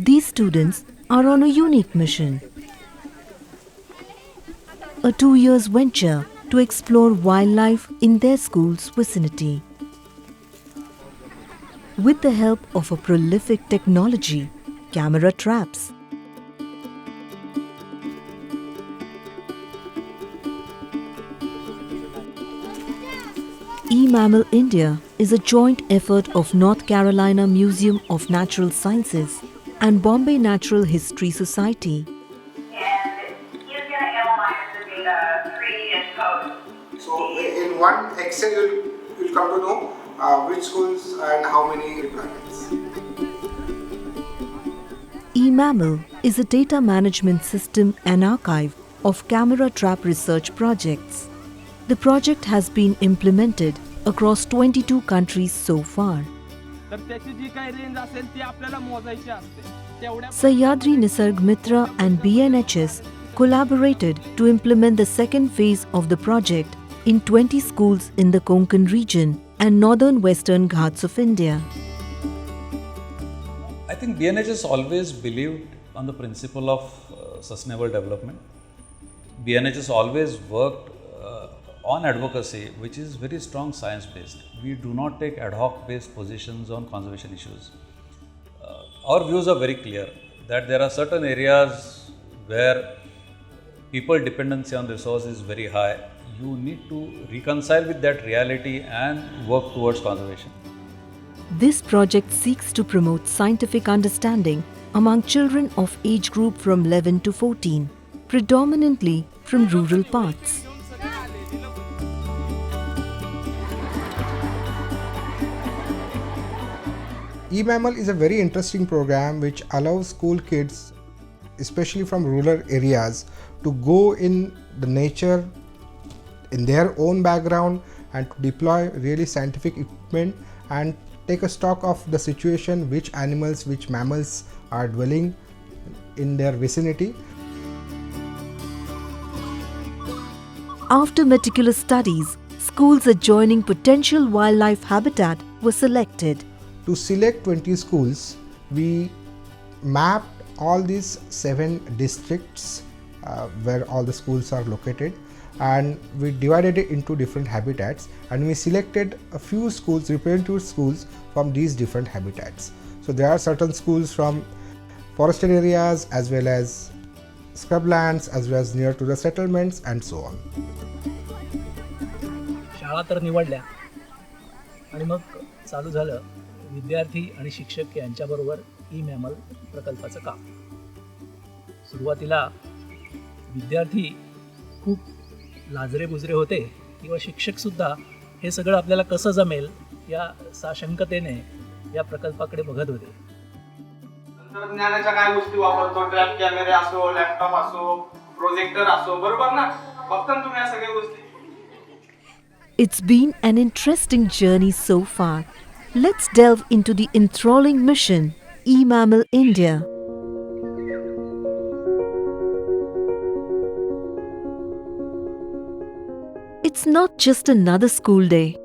These students are on a unique mission. A 2-year venture to explore wildlife in their school's vicinity. With the help of a prolific technology, camera traps, eMammal India is a joint effort of North Carolina Museum of Natural Sciences and Bombay Natural History Society. And he's going to analyze the data pre and post. So in one Excel you'll come to know which schools and how many requirements. eMammal is a data management system and archive of camera trap research projects. The project has been implemented across 22 countries so far. Sahyadri Nisarg Mitra and BNHS collaborated to implement the second phase of the project in 20 schools in the Konkan region and northern western Ghats of India. I think BNHS always believed on the principle of sustainable development. BNHS always worked on advocacy, which is very strong science-based. We do not take ad hoc based positions on conservation issues. Our views are very clear that there are certain areas where people dependency on resource is very high. You need to reconcile with that reality and work towards conservation. This project seeks to promote scientific understanding among children of age group from 11 to 14, predominantly from rural parts. eMammal is a very interesting program which allows school kids, especially from rural areas, to go in the nature in their own background and to deploy really scientific equipment and take a stock of the situation, which animals, which mammals are dwelling in their vicinity. After meticulous studies, schools adjoining potential wildlife habitat were selected. To select 20 schools, we mapped all these 7 districts where all the schools are located, and we divided it into different habitats, and we selected a few schools, representative schools from these different habitats. So there are certain schools from forested areas as well as scrublands as well as near to the settlements and so on. शाळा तर निवडल्या आणि मग चालू झालं विद्यार्थी आणि शिक्षक यांच्याबरोबर eMammal प्रकल्पाचं काम. सुरुवातीला विद्यार्थी खूप लाजरे-बुजरे होते किंवा शिक्षकसुद्धा हे सगळं आपल्याला कसं जमेल या साशंकतेने या प्रकल्पाकडे बघत होते. तंत्रज्ञानाच्या काय गोष्टी वापरतो, ट्रॅप कॅमेरे असो, लॅपटॉप असो, प्रोजेक्टर असो, बरोबर ना? बघता तुम्ही या सगळ्या गोष्टी. It's been an interesting journey so far. Let's delve into the enthralling mission, eMammal India. It's not just another school day.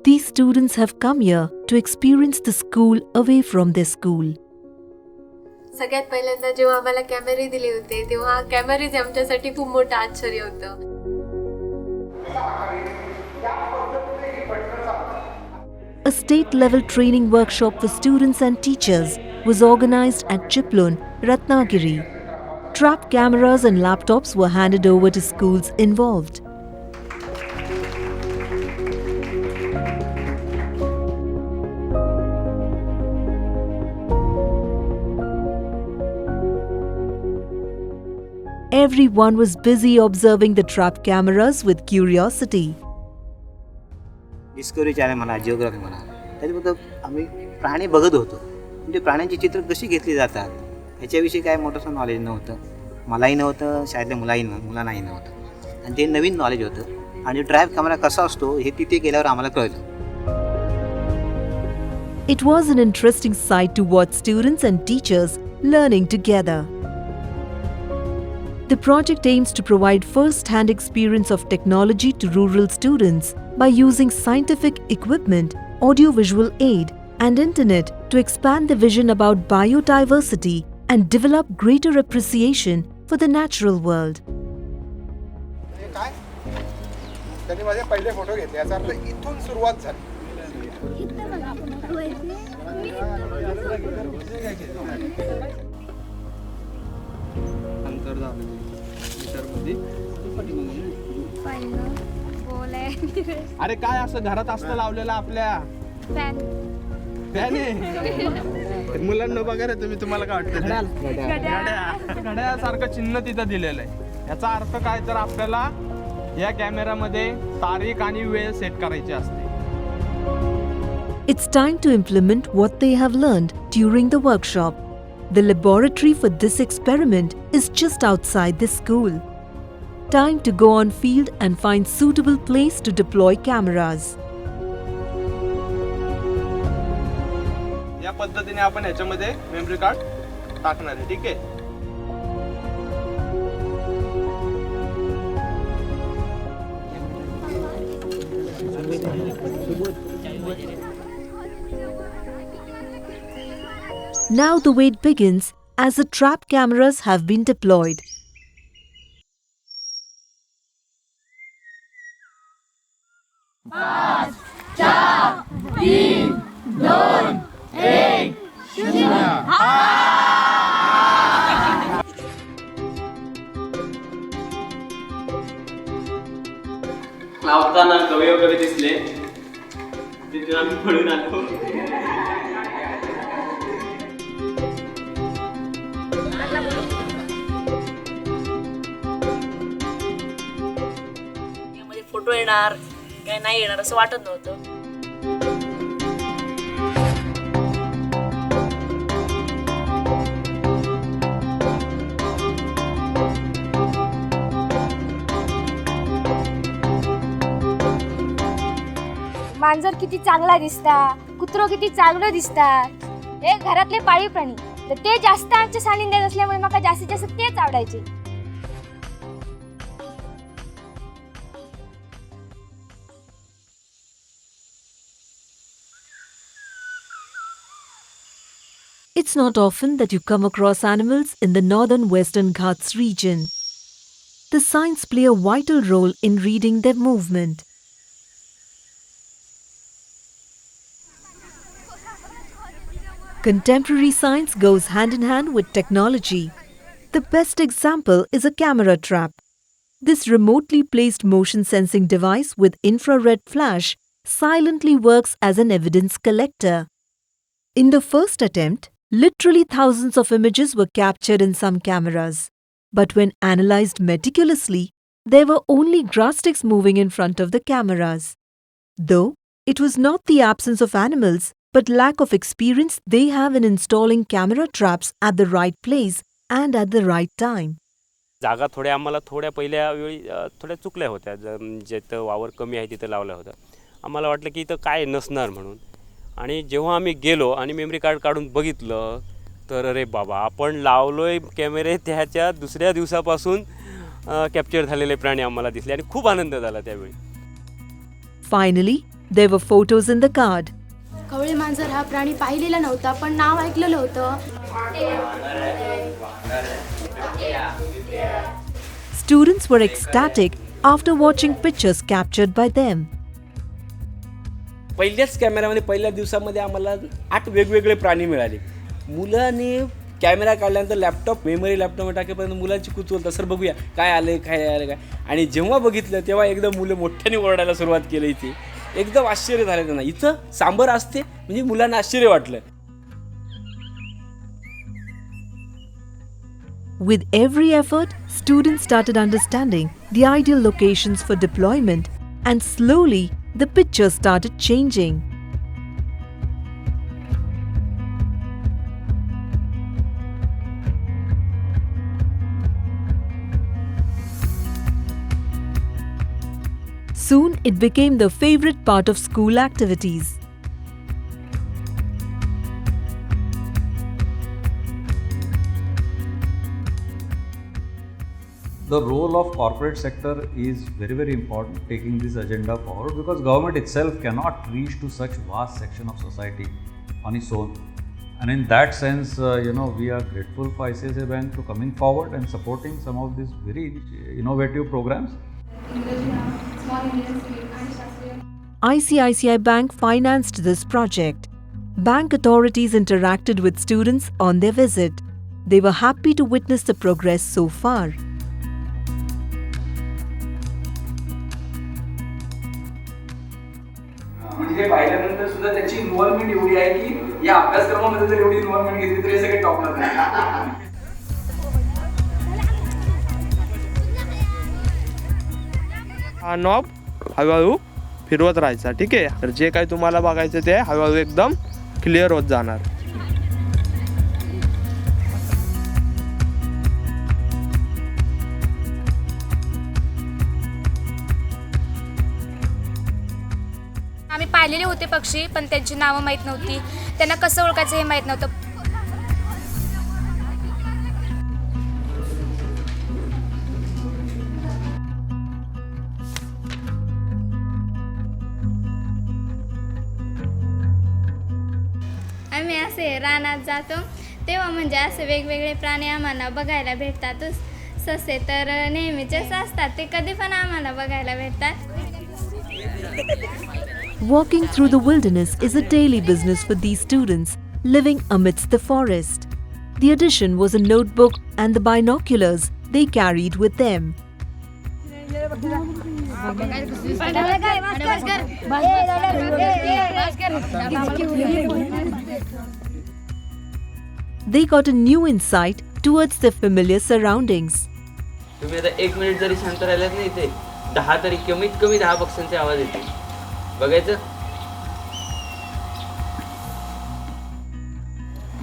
These students have come here to experience the school away from their school. सगळ्यात पहिल्यांदा जेव्हा आम्हाला कॅमेरे दिले होते तेव्हा cameras आमच्यासाठी खूप मोठं आश्चर्य होतं. A state-level training workshop for students and teachers was organized at Chiplun, Ratnagiri. Trap cameras and laptops were handed over to schools involved. Everyone was busy observing the trap cameras with curiosity. Discovery channel म्हणा, geography म्हणा, त्याच्याबद्दल आम्ही प्राणी बघत होतो. म्हणजे प्राण्यांची चित्र कशी घेतली जातात, ह्याच्याविषयी काय मोठंसं नॉलेज नव्हतं. मलाही नव्हतं, शाळेतल्या मुलांनाही नव्हतं. आणि ते नवीन नॉलेज होतं. आणि ड्राईव्ह कॅमेरा कसा असतो हे तिथे गेल्यावर आम्हाला कळलं. It was an interesting sight to watch students and teachers learning together. The project aims to provide first-hand experience of technology to rural students by using scientific equipment, audiovisual aid, and internet to expand the vision about biodiversity and develop greater appreciation for the natural world. काय त्यांनी माझे पहिले photo घेतले, याचा अर्थ इथून सुरुवात झाली. अरे काय असं घरात असतं लावलेलं आपल्या फॅन मुलांना बघा रे तुम्ही, तुम्हाला काय वाटतं? घड्याळासारखं चिन्ह तिथं दिलेलं आहे. याचा अर्थ काय, तर आपल्याला या कॅमेरामध्ये तारीख आणि वेळ सेट करायची असते. It's time to implement what they have learned during the workshop. The laboratory for this experiment is just outside the school. Time to go on field and find suitable place to deploy cameras. या पद्धतीने आपण ह्याच्यामध्ये memory card टाकणार आहे. ठीक आहे. Now the wait begins as the trap cameras have been deployed. लावताना गवे वगैरे दिसले, तिथून आम्ही पळून आलो. फोटो येणार काय नाही येणार असं वाटत नव्हतं. मांजर किती चांगला दिसता, कुत्रो किती चांगलं दिसतात. हे घरातले पाळीव प्राणी, तर ते जास्त आमच्या सानिध्यात असल्यामुळे मला जास्तीत जास्त तेच आवडायचे. It's not often that you come across animals in the northern Western Ghats region. The signs play a vital role in reading their movement. Contemporary science goes hand in hand with technology. The best example is a camera trap. This remotely placed motion sensing device with infrared flash silently works as an evidence collector. In the first attempt, literally thousands of images were captured in some cameras. But when analyzed meticulously, there were only grass sticks moving in front of the cameras. Though it was not the absence of animals, but lack of experience they have in installing camera traps at the right place and at the right time. जागा थोड्या आम्हाला थोड्या पहिल्या वेळी थोड्या चुकल्या होत्या. जिथं वावर कमी आहे तिथं लावल्या होत्या. आम्हाला वाटलं की इथं काय नसणार म्हणून. आणि जेव्हा आम्ही गेलो आणि मेमरी कार्ड काढून बघितलं तर अरे बाबा, आपण लावलोय कॅमेरे त्याच्या दुसऱ्या दिवसापासून कॅप्चर झालेले प्राणी आम्हाला दिसले आणि खूप आनंद झाला त्यावेळी. Finally, there were photos in the card. Kavale मांजर हा प्राणी पाहिलेला नव्हता, पण नाव ऐकलेलं होतं. Students were ecstatic after watching pictures captured by them. पहिल्याच कॅमेऱ्यामध्ये पहिल्या दिवसामध्ये आम्हाला 8 वेगवेगळे प्राणी मिळाले. मुलांनी कॅमेरा काढल्यानंतर मेमरी लॅपटॉपमध्ये टाकेपर्यंत मुलांची कुतूहल, सर बघूया काय आलं काय. आणि जेव्हा बघितलं तेव्हा एकदम मुलं मोठ्याने ओरडायला सुरुवात केली. इथे एकदम आश्चर्य झालं त्यांना, इथं सांबर असते म्हणजे मुलांना आश्चर्य वाटलं. With every effort, students started understanding the ideal locations for deployment, and slowly the picture started changing. Soon it became the favorite part of school activities. The role of corporate sector is very, very important taking this agenda forward, because government itself cannot reach to such vast section of society on its own. And in that sense, we are grateful for ICICI Bank to coming forward and supporting some of these very innovative programs. ICICI Bank financed this project. Bank authorities interacted with students on their visit. They were happy to witness the progress so far. म्हणजे पाहिल्यानंतर सुद्धा त्याची involvement एवढी आहे की या अभ्यासक्रमामध्ये जर एवढी इन्व्हॉल्वमेंट घेतली तरी सगळे टॉपला जाईल. हा नॉब हळूहळू फिरवत राहायचा, ठीक आहे. तर जे काही तुम्हाला बघायचं ते हळूहळू एकदम क्लिअर होत जाणार. आम्ही पाहिलेले होते पक्षी, पण त्यांची नावं माहीत नव्हती, त्यांना कसं ओळखायचं हे माहीत नव्हतं. आम्ही असे रानात जातो तेव्हा म्हणजे असे वेगवेगळे प्राणी आम्हाला बघायला भेटतातच. ससे तर नेहमीचेच असतात, ते कधी पण आम्हाला बघायला भेटतात. Walking through the wilderness is a daily business for these students living amidst the forest. The addition was a notebook and the binoculars they carried with them. They got a new insight towards their familiar surroundings. तुम्ही आता 1 minute जरी शांत राहिलात नाही इथे 10 तरी कमीत कमी 10 पक्ष्यांचे आवाज येते. बघायचं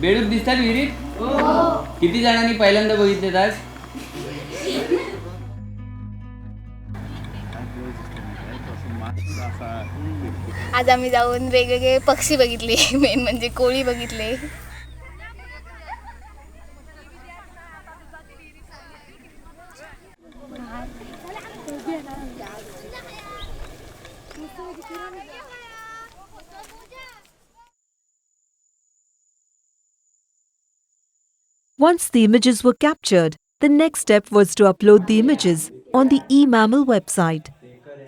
बेडूक दिसतात विहिरीत. किती जणांनी पहिल्यांदा बघितले आज? आज आम्ही जाऊन वेगवेगळे पक्षी बघितले, मेन म्हणजे कोळी बघितले. Once the images were captured, the next step was to upload the images on the eMammal website.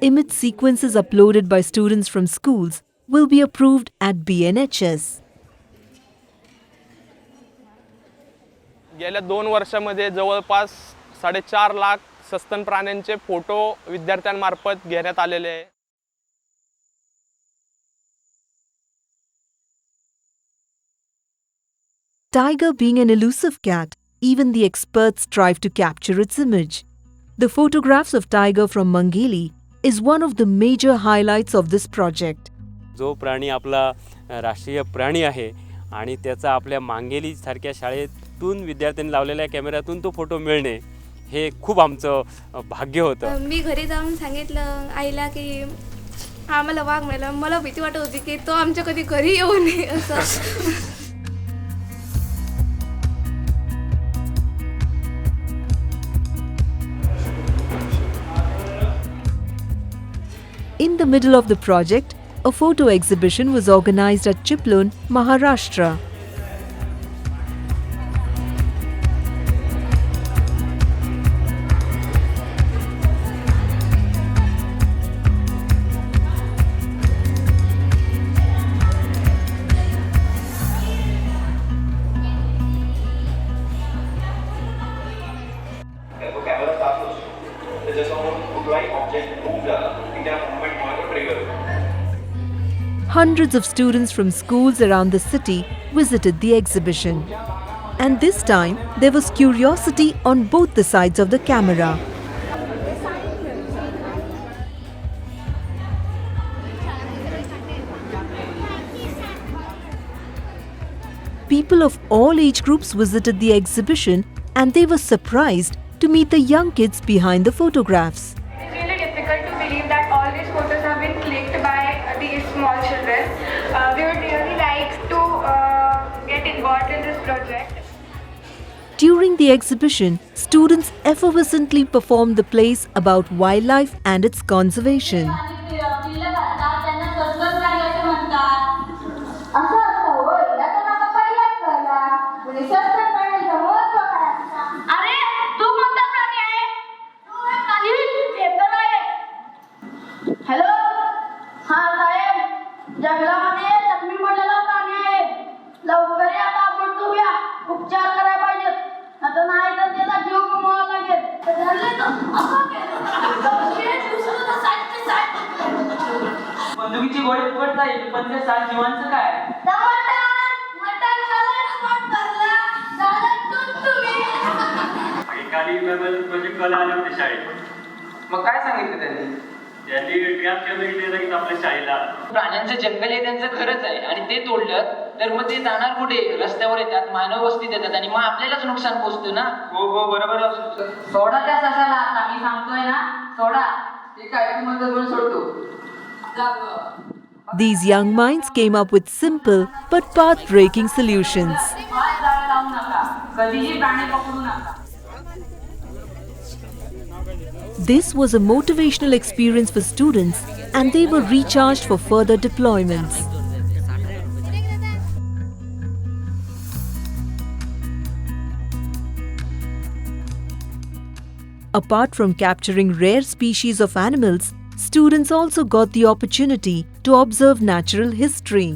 Image sequences uploaded by students from schools will be approved at BNHS. गेल्या 2 वर्षामध्ये जवळपास 4.5 लाख सस्तन प्राण्यांचे फोटो विद्यार्थ्यांमार्फत घेण्यात आलेले आहे. Tiger being an elusive cat, even the experts strive to capture its image. The photographs of tiger from Mangeli is one of the major highlights of this project. जो प्राणी आपला राष्ट्रीय प्राणी आहे आणि त्याचा आपल्या मांगेली सारख्या शाळेतून विद्यार्थ्यांनी लावलेल्या कॅमेऱ्यातून तो फोटो मिळणे हे खूप आमचं भाग्य होतं. मी घरी जाऊन सांगितलं आईला की आम्हाला वाघ मिळाला. मला भीती वाटत होती की तो आमच्या कधी घरी येऊ नये असं. In the middle of the project, a photo exhibition was organized at Chiplun, Maharashtra. Hundreds of students from schools around the city visited the exhibition. And this time, there was curiosity on both the sides of the camera. People of all age groups visited the exhibition and they were surprised to meet the young kids behind the photographs. It's really difficult to believe that all these During the exhibition, students effervescently performed the plays about wildlife and its conservation. Hello, हा साहेब, जंगलामध्ये जखमी पडलेला प्राणी आहे. लवकर या, ताबडतोब या, उपचार करायला पाहिजेत. आता नाही तर त्याचा जीव गमवावा लागेल. बंदुकीची गोळी फुकट जाईल, पण त्या 7 जीवांचं काय? प्रोजेक्ट वाले आले होते शाळेत. मग काय सांगितलं त्यांनी? त्यांनी ट्रॅप कॅमेरे दिले आपल्या शाळेला. प्राण्यांचं जंगल हे त्यांचं खरंच आहे आणि ते तोडलं तर मग ते जाणार कुठे? रस्त्यावर येतात, मानव वस्तीत येतात आणि मग आपल्यालाच नुकसान पोहोचतं ना. हो बरोबर. सोडा त्या सशाला, आता मी सांगतोय ना, सोडा. ते काय तुम्हाला दोन सोडतो. These young minds came up with simple but path-breaking solutions. कधीही प्राणी पकडू नका. This was a motivational experience for students and they were recharged for further deployments. Apart from capturing rare species of animals, students also got the opportunity to observe natural history.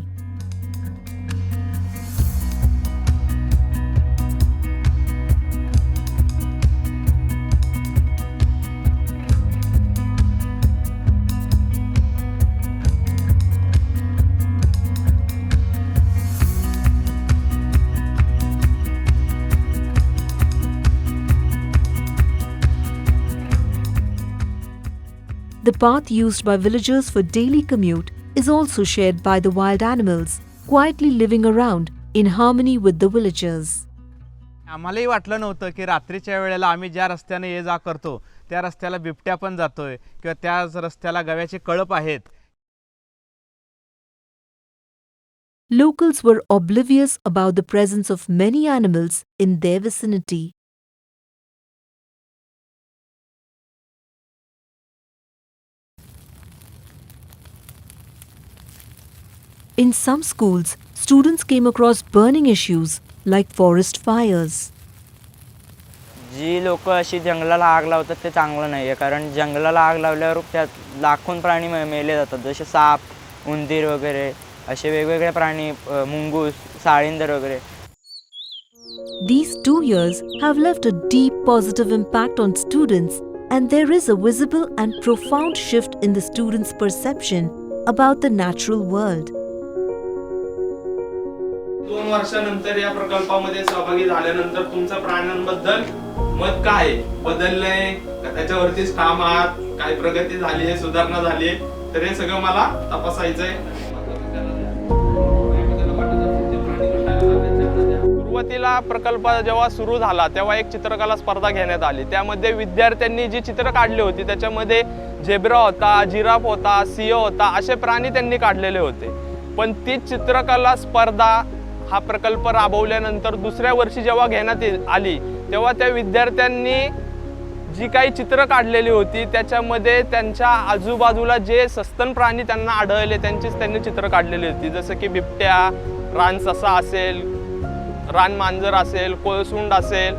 The path used by villagers for daily commute is also shared by the wild animals, quietly living around in harmony with the villagers. आम्हालाही वाटलं नव्हतं की रात्रीच्या वेळेला आम्ही ज्या रस्त्याने ये जा करतो त्या रस्त्याला बिबट्या पण जातोय किंवा त्याच रस्त्याला गव्याचे कळप आहेत. Locals were oblivious about the presence of many animals in their vicinity. In some schools, students came across burning issues like forest fires. जी लोक अशी जंगलाला आग लावतात ते चांगलं नाही आहे, कारण जंगलाला आग लावल्यावर त्यात लाखों प्राणी मेले जातात, जसे साप, उंदीर वगैरे असे वेगवेगळे प्राणी, मुंगूस, साळींदर वगैरे. These 2 years have left a deep positive impact on students, and there is a visible and profound shift in the students' perception about the natural world. 2 वर्षानंतर या प्रकल्पामध्ये सहभागी झाल्यानंतर तुमचं प्राण्यांबद्दल मत काय बदललंय का, त्याच्यावरतीच ठाम आहात, काय प्रगती झाली आहे, सुधारणा झाली आहे, तर हे सगळं मला तपासायचंय. सुरुवातीला प्रकल्प जेव्हा सुरू झाला तेव्हा एक चित्रकला स्पर्धा घेण्यात आली. त्यामध्ये विद्यार्थ्यांनी जी चित्र काढली होती त्याच्यामध्ये झेब्रा होता, जिराफ होता, सिंह होता, असे प्राणी त्यांनी काढलेले होते. पण ती चित्रकला स्पर्धा हा प्रकल्प राबवल्यानंतर दुसऱ्या वर्षी जेव्हा घेण्यात आली तेव्हा त्या विद्यार्थ्यांनी जी काही चित्र काढलेली होती त्याच्यामध्ये त्यांच्या आजूबाजूला जे सस्तन प्राणी त्यांना आढळले त्यांचीच त्यांनी चित्र काढलेली होती, जसं की बिबट्या, रानससा असेल, रानमांजर असेल, कोळसुंड असेल,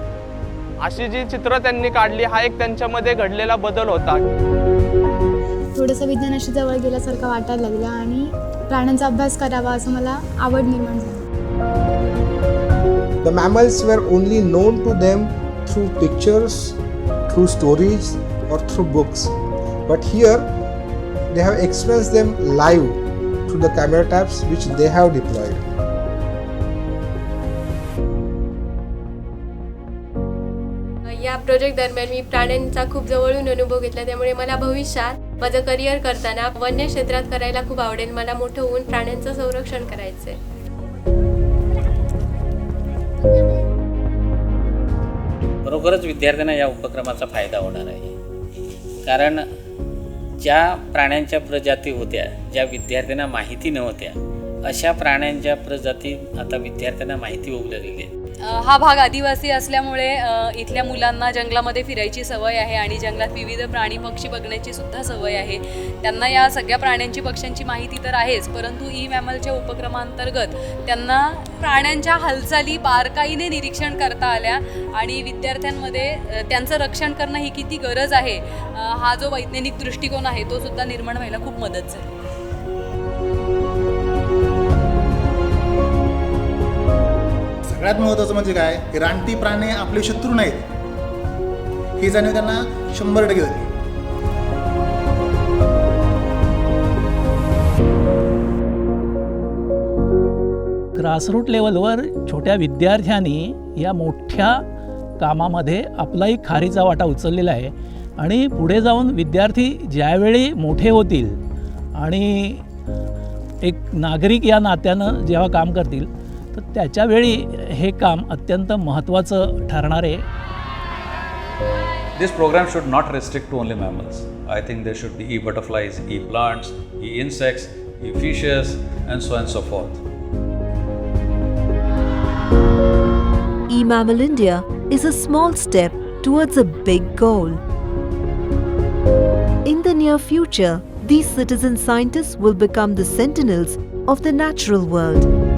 अशी जी चित्र त्यांनी काढली हा एक त्यांच्यामध्ये घडलेला बदल होता. थोडंसं विज्ञानाशी जवळ गेल्यासारखं वाटायला लागलं आणि प्राण्यांचा अभ्यास करावा असं मला आवड निर्माण झाली. The mammals were only known to them through pictures, through stories or through books. But here they have experienced them live through the camera traps which they have deployed. या प्रोजेक्ट दरम्यान मी प्राण्यांचा खूप जवळून अनुभव घेतला, त्यामुळे मला भविष्यात माझं करिअर करताना वन्य क्षेत्रात करायला खूप आवडेल. मला मोठं होऊन प्राण्यांचं संरक्षण करायचंय. खरोखरच विद्यार्थ्यांना या उपक्रमाचा फायदा होणार आहे, कारण ज्या प्राण्यांच्या प्रजाती होत्या ज्या विद्यार्थ्यांना माहिती नव्हत्या अशा प्राण्यांच्या प्रजाती आता विद्यार्थ्यांना माहिती होऊ लागलेली आहे. हा भाग आदिवासी असल्यामुळे इथल्या मुलांना जंगलामध्ये फिरायची सवय आहे आणि जंगलात विविध प्राणी पक्षी बघण्याची सुद्धा सवय आहे. त्यांना या सगळ्या प्राण्यांची पक्ष्यांची माहिती तर आहेच, परंतु eMammalच्या उपक्रमांतर्गत त्यांना प्राण्यांच्या हालचाली बारकाईने निरीक्षण करता आल्या आणि विद्यार्थ्यांमध्ये त्यांचं रक्षण करणं ही किती गरज आहे हा जो वैज्ञानिक दृष्टिकोन आहे तो सुद्धा निर्माण व्हायला खूप मदत झाली. सगळ्यात महत्त्वाचं म्हणजे काय की रानटी प्राणी आपले शत्रू नाहीत ही जाणीव त्यांना 100% झाली. ग्रासरूट लेवलवर छोट्या विद्यार्थ्यांनी या मोठ्या कामामध्ये आपलाही खारीचा वाटा उचललेला आहे आणि पुढे जाऊन विद्यार्थी ज्यावेळी मोठे होतील आणि एक नागरिक या नात्यानं जेव्हा काम करतील तर त्याच्यावेळी हे काम अत्यंत महत्त्वाचं ठरणार आहे. This program should not restrict to only mammals. I think there should be e-butterflies, e-plants, e-insects, e-fishes and so forth. eMammal India is a small step towards a big goal. In the near future, these citizen scientists will become the sentinels of the natural world.